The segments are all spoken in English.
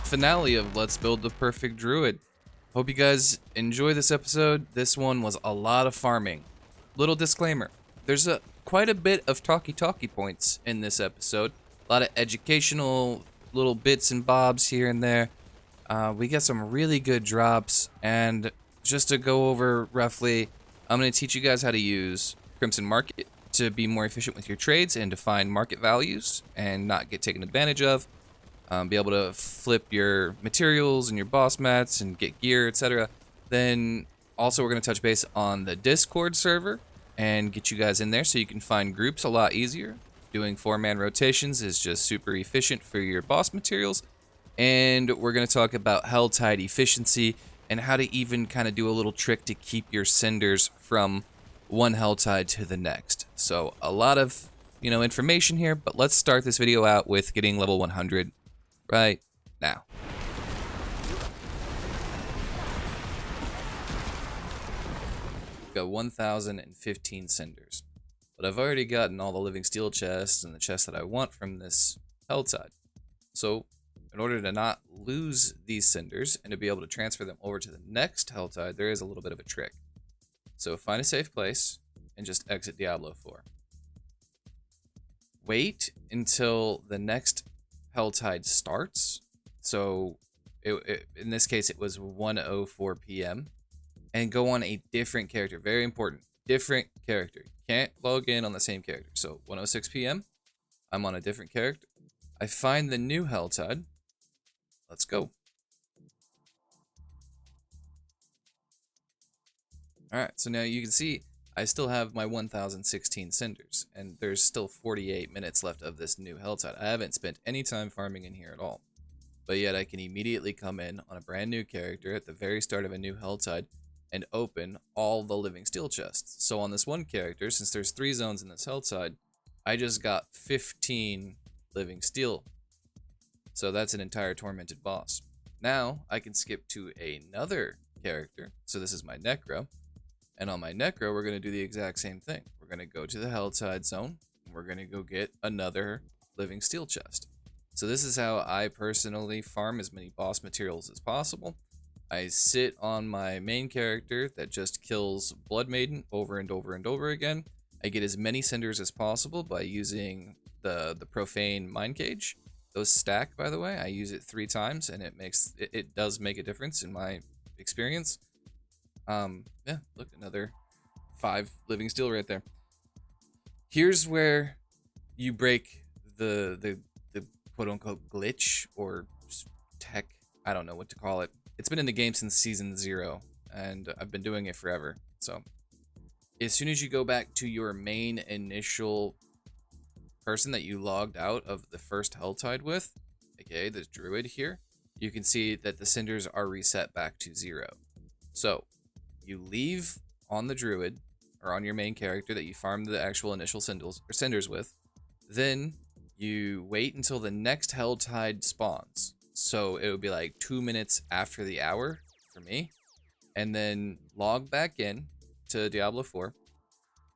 finale of Let's Build the Perfect Druid. Hope you guys enjoy this episode. This one was a lot of farming. Little disclaimer, there's quite a bit of talky points in this episode. A lot of educational little bits and bobs here and there. We got some really good drops, and just to go over roughly, I'm going to teach you guys how to use Crimson Market to be more efficient with your trades and to find market values and not get taken advantage of. Be able to flip your materials and your boss mats and get gear, etc. Then also we're going to touch base on the Discord server and get you guys in there so you can find groups a lot easier. Doing 4-man rotations is just super efficient for your boss materials. And we're going to talk about Helltide efficiency and how to even kind of do a little trick to keep your cinders from one Helltide to the next. So a lot of, information here, but let's start this video out with getting level 100 right now. Got 1,015 cinders, but I've already gotten all the living steel chests and the chests that I want from this Helltide. So in order to not lose these cinders and to be able to transfer them over to the next Helltide, there is a little bit of a trick. So find a safe place and just exit Diablo 4. Wait until the next Helltide starts. So in this case, it was 1:04 p.m. and go on a different character. Very important. Different character. You can't log in on the same character. So 1:06 p.m. I'm on a different character. I find the new Helltide. Let's go. Alright, so now you can see I still have my 1,016 cinders, and there's still 48 minutes left of this new Helltide. I haven't spent any time farming in here at all, but yet I can immediately come in on a brand new character at the very start of a new Helltide and open all the living steel chests. So on this one character, since there's 3 zones in this Helltide, I just got 15 living steel. So that's an entire Tormented boss. Now I can skip to another character. So this is my Necro. And on my Necro, we're going to do the exact same thing. We're going to go to the Helltide zone, and we're going to go get another living steel chest. So this is how I personally farm as many boss materials as possible. I sit on my main character that just kills Blood Maiden over and over and over again. I get as many cinders as possible by using the profane mine cage. Those stack, by the way. I use it 3 times, and it does make a difference in my experience. Yeah, look, another 5 living steel right there. Here's where you break the quote-unquote glitch or tech. I don't know what to call it. It's been in the game since season 0, and I've been doing it forever. So as soon as you go back to your main initial person that you logged out of the first Helltide with, aka this Druid here, you can see that the cinders are reset back to 0. So you leave on the Druid, or on your main character that you farmed the actual initial cinders with. Then you wait until the next Helltide spawns. So it would be like 2 minutes after the hour for me. And then log back in to Diablo 4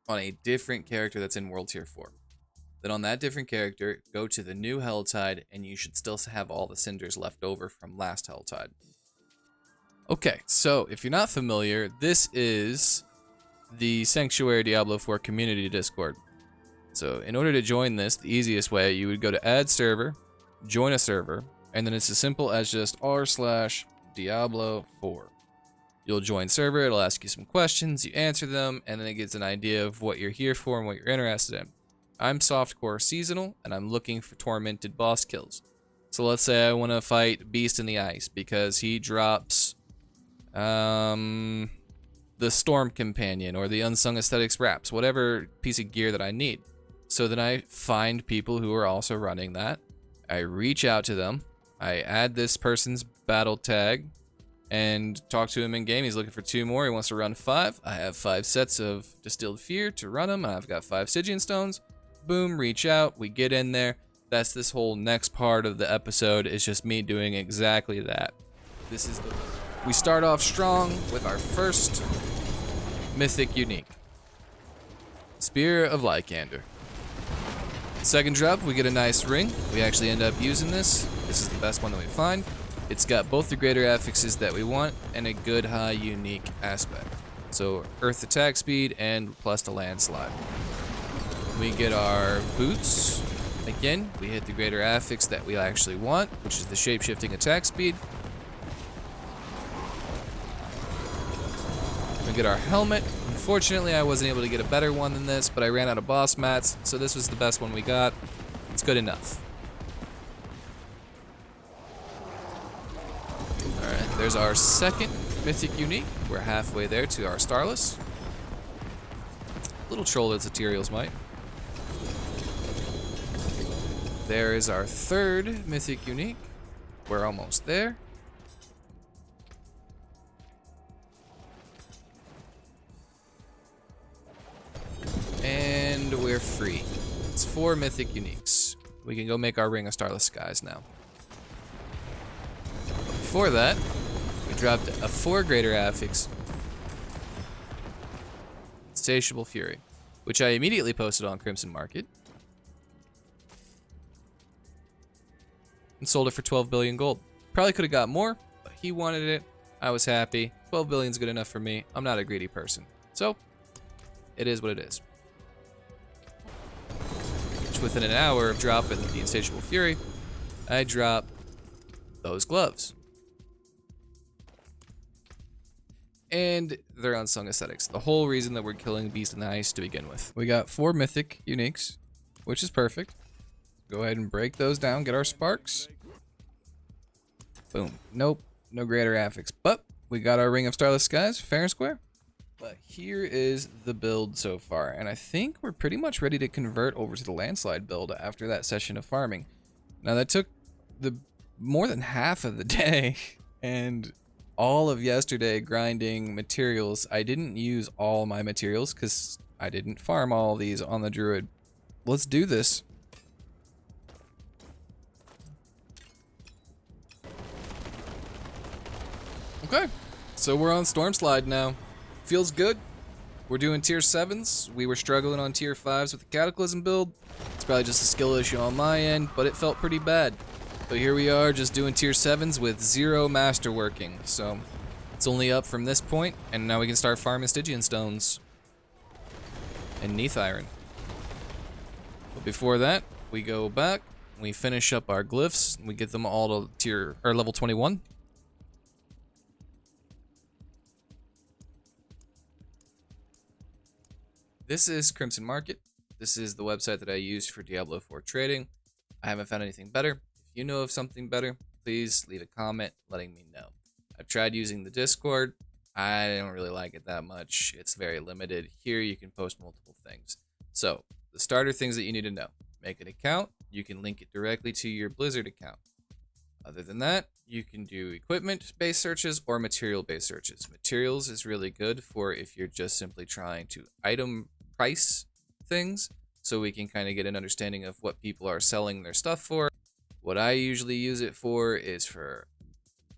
on a different character that's in World Tier 4. Then on that different character, go to the new Helltide, and you should still have all the cinders left over from last Helltide. Okay, so if you're not familiar, this is the Sanctuary Diablo 4 community Discord. So in order to join this, the easiest way, you would go to add server, join a server, and then it's as simple as just r/Diablo4. You'll join server, it'll ask you some questions, you answer them, and then it gives an idea of what you're here for and what you're interested in. I'm softcore seasonal, and I'm looking for Tormented boss kills. So let's say I want to fight Beast in the Ice because he drops the Storm Companion or the Unsung Aesthetics Wraps, whatever piece of gear that I need. So then I find people who are also running that. I reach out to them. I add this person's battle tag and talk to him in game. He's looking for 2 more. He wants to run 5. I have 5 sets of Distilled Fear to run them. I've got 5 Stygian Stones. Boom, reach out. We get in there. That's this whole next part of the episode. It's just me doing exactly that. We start off strong with our first mythic unique. Spear of Lycander. Second drop, we get a nice ring. We actually end up using this. This is the best one that we find. It's got both the greater affixes that we want and a good high unique aspect. So earth attack speed and plus the landslide. We get our boots. Again, we hit the greater affix that we actually want, which is the shape-shifting attack speed. We get our helmet. Unfortunately, I wasn't able to get a better one than this, but I ran out of boss mats, so this was the best one we got. It's good enough. Alright, there's our second mythic unique. We're halfway there to our starless. Little troll as Ethereal's might. There is our third mythic unique. We're almost there. And we're free. It's 4 mythic uniques. We can go make our ring of starless skies now. Before that, we dropped a 4 greater affix. Insatiable Fury, which I immediately posted on Crimson Market. And sold it for 12 billion gold. Probably could have got more, but he wanted it. I was happy. 12 billion is good enough for me. I'm not a greedy person. So, it is what it is. Which within an hour of dropping the Insatiable Fury, I drop those gloves. And they're unsung aesthetics. The whole reason that we're killing Beast in the Ice to begin with. We got 4 mythic uniques, which is perfect. Go ahead and break those down, get our sparks. Boom. Nope, no greater affix. But we got our Ring of Starless Skies, fair and square. But here is the build so far, and I think we're pretty much ready to convert over to the landslide build after that session of farming. Now that took more than half of the day, and all of yesterday grinding materials. I didn't use all my materials because I didn't farm all these on the Druid. Let's do this. Okay, so we're on Stormslide now. Feels good. We're doing tier 7s. We were struggling on tier 5s with the cataclysm build. It's probably just a skill issue on my end, but it felt pretty bad. But here we are just doing tier 7s with 0 masterworking. So it's only up from this point, and now we can start farming Stygian stones and Neath iron. But before that, we go back, we finish up our glyphs, and we get them all to tier or level 21. This is Crimson Market. This is the website that I use for Diablo 4 trading. I haven't found anything better. If you know of something better, please leave a comment letting me know. I've tried using the Discord. I don't really like it that much. It's very limited. Here you can post multiple things. So, the starter things that you need to know. Make an account. You can link it directly to your Blizzard account. Other than that, you can do equipment-based searches or material-based searches. Materials is really good for if you're just simply trying to item price things, so we can kind of get an understanding of what people are selling their stuff for. What I usually use it for is for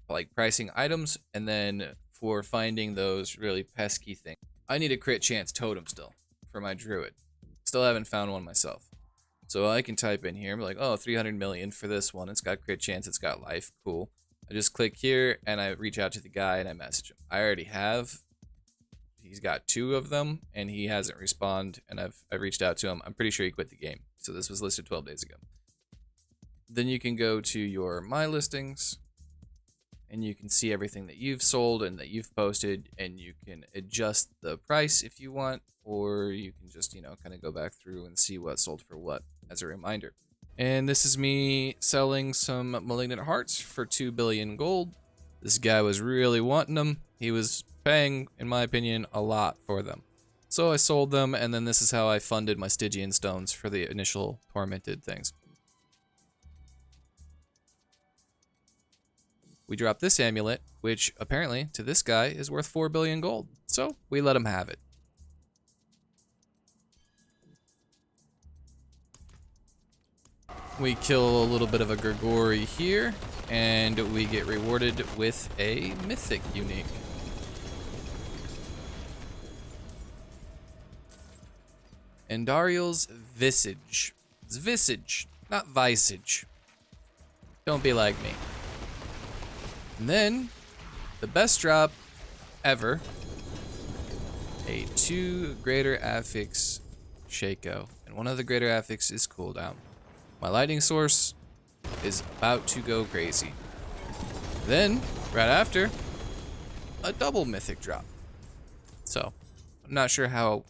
like pricing items, and then for finding those really pesky things. I need a crit chance totem still for my Druid. Still haven't found one myself. So I can type in here, I'm like, oh, 300 million for this one. It's got crit chance, it's got life, cool. I just click here and I reach out to the guy and I message him. I already have. He's got 2 of them and he hasn't responded, and I've reached out to him. I'm pretty sure he quit the game. So this was listed 12 days ago. Then you can go to your My Listings and you can see everything that you've sold and that you've posted, and you can adjust the price if you want, or you can just, you know, kind of go back through and see what sold for what as a reminder. And this is me selling some Malignant Hearts for 2 billion gold. This guy was really wanting them. He was paying, in my opinion, a lot for them. So I sold them, and then this is how I funded my Stygian stones for the initial Tormented things. We dropped this amulet, which apparently to this guy is worth 4 billion gold. So we let him have it. We kill a little bit of a Grigori here, and we get rewarded with a mythic unique. Endariel's Visage. It's Visage, not Visage. Don't be like me. And then, the best drop ever, a 2 greater affix Shaco. And one of the greater affix is cooldown. My lightning source is about to go crazy. Then, right after, a double mythic drop. So, I'm not sure how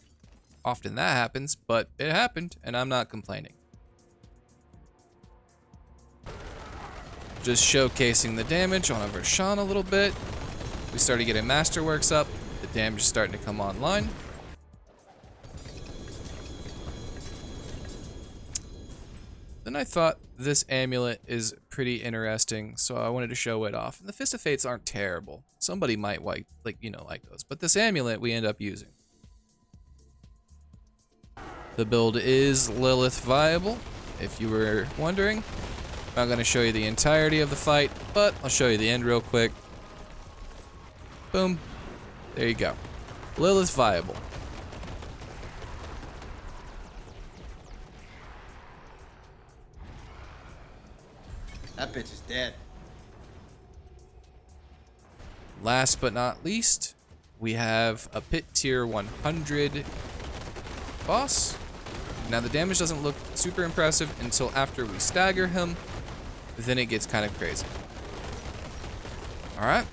often that happens, but it happened, and I'm not complaining. Just showcasing the damage on a Vershawn a little bit. We started getting Masterworks up. The damage is starting to come online. Then I thought this amulet is pretty interesting, so I wanted to show it off. And the Fist of Fates aren't like somebody might like those, but this amulet we end up using. The build is Lillith Viable, if you were wondering. I'm not going to show you the entirety of the fight, but I'll show you the end real quick. Boom. There you go. Lillith Viable. That bitch is dead. Last but not least, we have a Pit Tier 100 boss. Now the damage doesn't look super impressive until after we stagger him. Then it gets kind of crazy. Alright.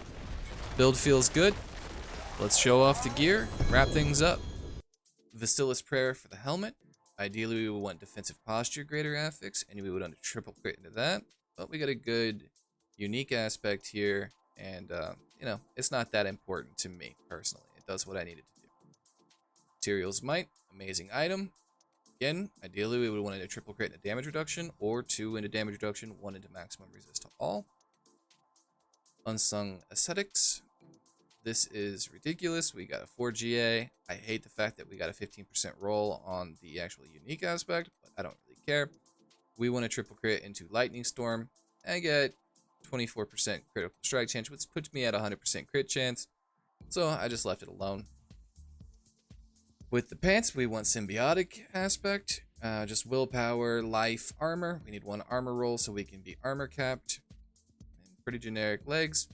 Build feels good. Let's show off the gear, wrap things up. Vastilis Prayer for the helmet. Ideally we would want defensive posture greater affix, and we would want a triple crit into that. But we got a good unique aspect here, and you know, it's not that important to me personally. It does what I needed to do. Materials Might, amazing item. Again, ideally we would want a triple crit into damage reduction, or 2 into damage reduction, 1 into maximum resist to all. Unsung Ascetics. This is ridiculous. We got a 4 GA. I hate the fact that we got a 15% roll on the actual unique aspect, but I don't really care. We want a triple crit into Lightning Storm. I get 24% critical strike chance, which puts me at 100% crit chance. So I just left it alone. With the pants, we want symbiotic aspect. Just willpower, life, armor. We need 1 armor roll so we can be armor capped. And pretty generic legs,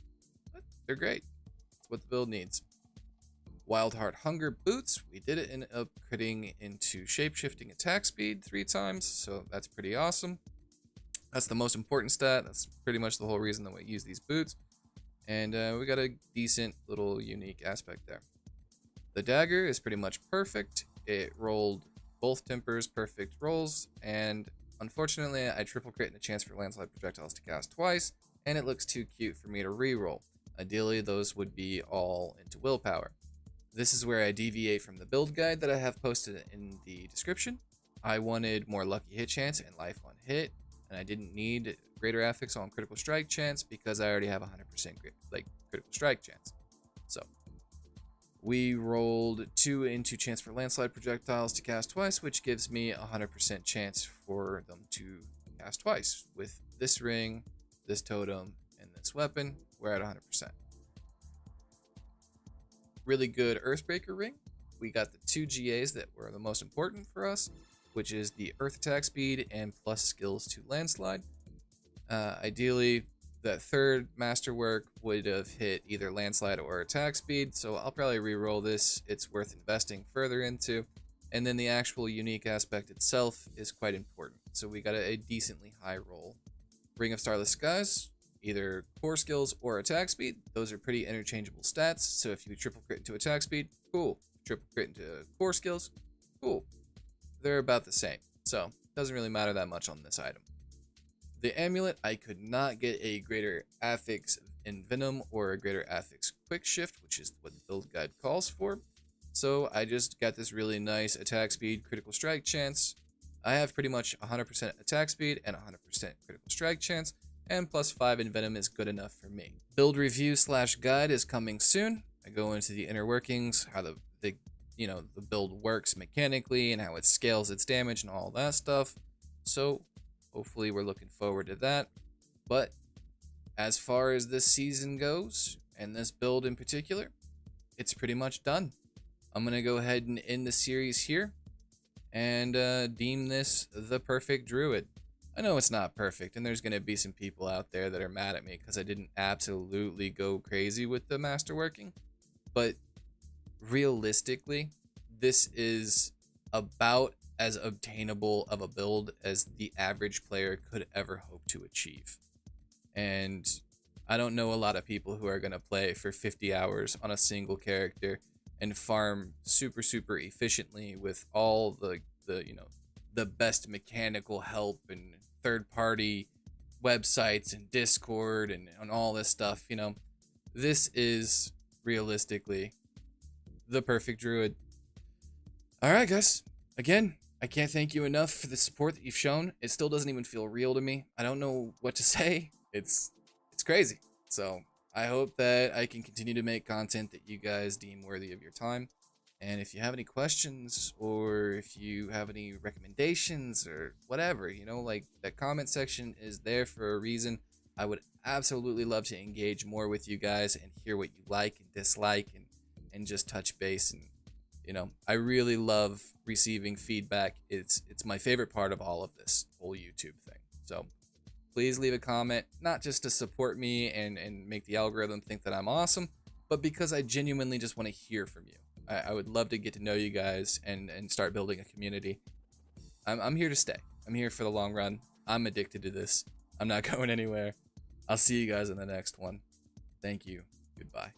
but they're great. That's what the build needs. Wildheart Hunger boots. We did it end up critting into shapeshifting attack speed 3 times, so that's pretty awesome. That's the most important stat. That's pretty much the whole reason that we use these boots. And we got a decent little unique aspect there. The dagger is pretty much perfect. It rolled both tempers, perfect rolls, and unfortunately I triple crit in a chance for landslide projectiles to cast twice, and it looks too cute for me to reroll. Ideally those would be all into willpower. This is where I deviate from the build guide that I have posted in the description. I wanted more lucky hit chance and life on hit, and I didn't need greater affix on critical strike chance because I already have 100% critical strike chance. So we rolled 2 into chance for landslide projectiles to cast twice, which gives me 100% chance for them to cast twice. With this ring, this totem, and this weapon, we're at 100%. Really good Earthbreaker ring. We got the 2 GAs that were the most important for us, which is the Earth attack speed and plus skills to landslide. Ideally, that 3rd masterwork would have hit either landslide or attack speed, so I'll probably re-roll this. It's worth investing further into. And then the actual unique aspect itself is quite important, so we got a decently high roll. Ring of Starless Skies, either core skills or attack speed. Those are pretty interchangeable stats, so if you triple crit into attack speed, cool. Triple crit into core skills, cool. They're about the same, so it doesn't really matter that much on this item. The amulet, I could not get a greater affix Envenom or a greater affix Quick Shift, which is what the build guide calls for. So I just got this really nice attack speed, critical strike chance. I have pretty much 100% attack speed and 100% critical strike chance, and plus 5 Envenom is good enough for me. Build review / guide is coming soon. I go into the inner workings, how the build works mechanically and how it scales its damage and all that stuff. So hopefully we're looking forward to that. But as far as this season goes, and this build in particular, it's pretty much done. I'm going to go ahead and end the series here and deem this the perfect Druid. I know it's not perfect, and there's going to be some people out there that are mad at me because I didn't absolutely go crazy with the masterworking. But realistically, this is about as obtainable of a build as the average player could ever hope to achieve. And I don't know a lot of people who are going to play for 50 hours on a single character and farm super efficiently with all the the best mechanical help and third party websites and Discord and all this stuff. This is realistically the perfect druid. All right, guys. Again, I can't thank you enough for the support that you've shown. It still doesn't even feel real to me. I don't know what to say. It's crazy. So I hope that I can continue to make content that you guys deem worthy of your time. And if you have any questions or if you have any recommendations or whatever, like that comment section is there for a reason. I would absolutely love to engage more with you guys and hear what you like and dislike and just touch base. And I really love receiving feedback. It's my favorite part of all of this whole YouTube thing. So please leave a comment, not just to support me and make the algorithm think that I'm awesome, but because I genuinely just want to hear from you. I would love to get to know you guys and start building a community. I'm here to stay. I'm here for the long run. I'm addicted to this. I'm not going anywhere. I'll see you guys in the next one. Thank you. Goodbye.